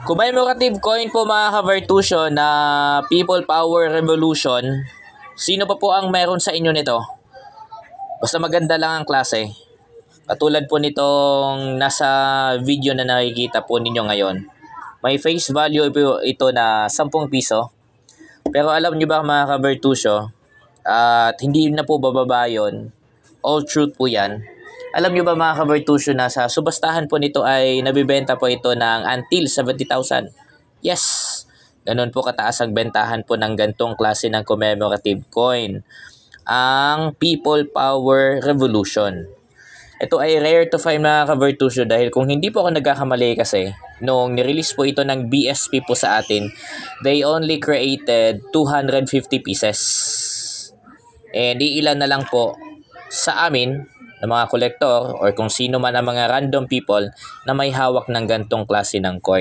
Commemorative coin po mga ka-Vertusio na People Power Revolution. Sino pa po ang meron sa inyo nito? Basta maganda lang ang klase. Katulad po nitong nasa video na nakikita po ninyo ngayon. May face value po ito na 10 piso. Pero alam nyo ba mga ka-Vertusio, at hindi na po bababa yun. All truth po yan. Alam nyo ba mga ka-Vertusio na sa subastahan po nito ay nabibenta po ito ng until 70,000. Yes! Ganun po kataas ang bentahan po ng gantong klase ng commemorative coin. Ang People Power Revolution. Ito ay rare to find mga ka-Vertusio dahil kung hindi po ako nagkakamali kasi, noong nirelease po ito ng BSP po sa atin, they only created 250 pieces. And ilan na lang po sa amin, ng mga kolektor or kung sino man ang mga random people na may hawak ng gantong klase ng coin.